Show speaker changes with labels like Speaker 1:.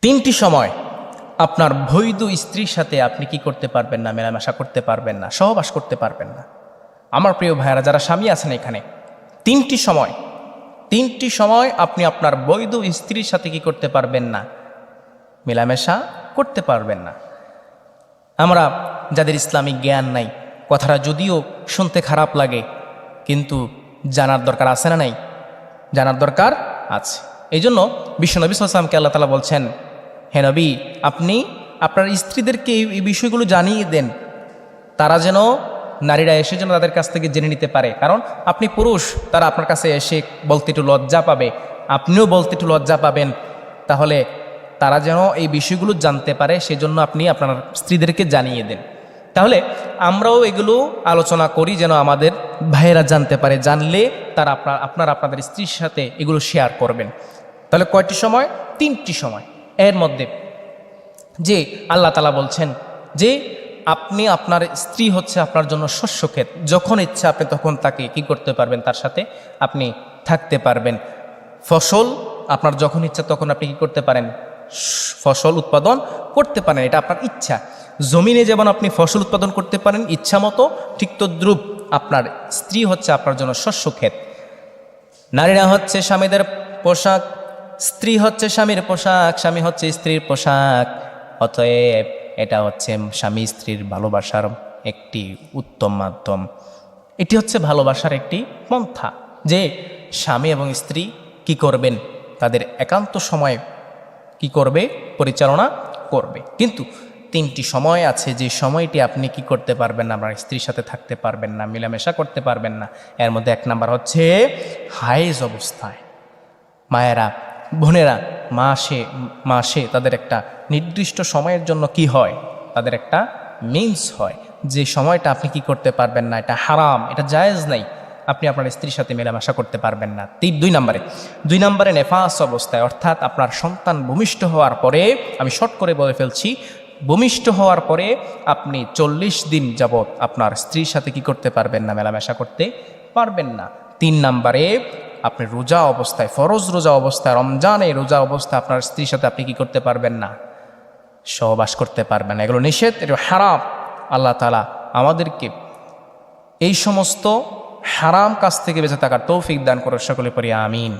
Speaker 1: তিনটি সময় আপনার বৈধ স্ত্রীর সাথে আপনি কি করতে পারবেন না, মেলামেশা করতে পারবেন না, সহবাস করতে পারবেন না। আমার প্রিয় ভাইয়েরা যারা স্বামী আছেন এখানে, তিনটি সময় আপনি আপনার বৈধ স্ত্রীর সাথে কি করতে পারবেন না, মেলামেশা করতে পারবেন না। আমরা যাদের ইসলামিক জ্ঞান নাই, কথাটা যদিও শুনতে খারাপ লাগে, কিন্তু জানার দরকার আছে না নাই? জানার দরকার আছে। এই জন্য বিশ্বনবী সাল্লাল্লাহু আলাইহি ওয়াসাল্লামকে আল্লাহ তাআলা বলছেন, হে নবী, আপনি আপনার স্ত্রীদেরকে এই বিষয়গুলো জানিয়ে দেন, তারা যেন, নারীরা এসে যেন তাদের কাছ থেকে জেনে নিতে পারে। কারণ আপনি পুরুষ, তারা আপনার কাছে এসে বলতে একটু লজ্জা পাবে, আপনিও বলতে একটু লজ্জা পাবেন। তাহলে তারা যেন এই বিষয়গুলো জানতে পারে, সেজন্য আপনি আপনার স্ত্রীদেরকে জানিয়ে দেন। তাহলে আমরাও এগুলো আলোচনা করি যেন আমাদের ভাইয়েরা জানতে পারে, জানলে তারা আপনাদের স্ত্রীর সাথে এগুলো শেয়ার করবেন। তাহলে কয়টি সময়? তিনটি সময়। এর মধ্যে যে আল্লাহ তাআলা বলছেন যে আপনি, আপনার স্ত্রী হচ্ছে আপনার জন্য শস্যক্ষেত, যখন ইচ্ছা আপনি তখন তাকে কি করতে পারবেন, তার সাথে আপনি থাকতে পারবেন। ফসল আপনার যখন ইচ্ছা তখন আপনি কি করতে পারেন, ফসল উৎপাদন করতে পারেন, এটা আপনার ইচ্ছা। জমিনে যেমন আপনি ফসল উৎপাদন করতে পারেন ইচ্ছা মতো, ঠিক তদ্রূপ আপনার স্ত্রী হচ্ছে আপনার জন্য শস্যক্ষেত। নারীরা হচ্ছে স্বামীদের পোশাক, স্ত্রী হচ্ছে স্বামীর পোশাক, স্বামী হচ্ছে স্ত্রীর পোশাক। অতএব এটা হচ্ছে স্বামী স্ত্রীর ভালোবাসার একটি উত্তম মাধ্যম। এটি হচ্ছে ভালোবাসার একটি পন্থা, যে স্বামী এবং স্ত্রী কি করবেন, তাদের একান্ত সময় কি করবে, পরিচালনা করবে। কিন্তু তিনটি সময় আছে, যে সময়টি আপনি কি করতে পারবেন না, আপনার স্ত্রীর সাথে থাকতে পারবেন না, মেলামেশা করতে পারবেন না। এর মধ্যে এক নাম্বার হচ্ছে হায়েজ অবস্থায়। মায়েরা, বোনেরা, মাসে তাদের একটা নির্দিষ্ট সময়ের জন্য কি হয়, তাদের একটা মিন্স হয়, যে সময়টা আপনি কি করতে পারবেন না, এটা হারাম, এটা জায়েজ নাই, আপনি আপনার স্ত্রীর সাথে মেলামেশা করতে পারবেন না। দুই নম্বরে নেফাস অবস্থায়, অর্থাৎ আপনার সন্তান ভূমিষ্ঠ হওয়ার পরে, আমি শর্ট করে বলে ফেলছি, ভূমিষ্ঠ হওয়ার পরে আপনি 40 দিন যাবৎ আপনার স্ত্রীর সাথে কি করতে পারবেন না, মেলামেশা করতে পারবেন না। 3 নম্বরে আপনি রোজা অবস্থায়, ফরজ রোজা অবস্থায়, রমজানে রোজা অবস্থায় আপনার স্ত্রীর সাথে আপনি কি করতে পারবেন না, সহবাস করতে পারবেন না। এগুলো নিষেধ, এগুলো হারাম। আল্লাহ তাআলা আমাদেরকে এই সমস্ত হারাম কাজ থেকে বেঁচে থাকার তৌফিক দান করে, সকলে পড়ি আমিন।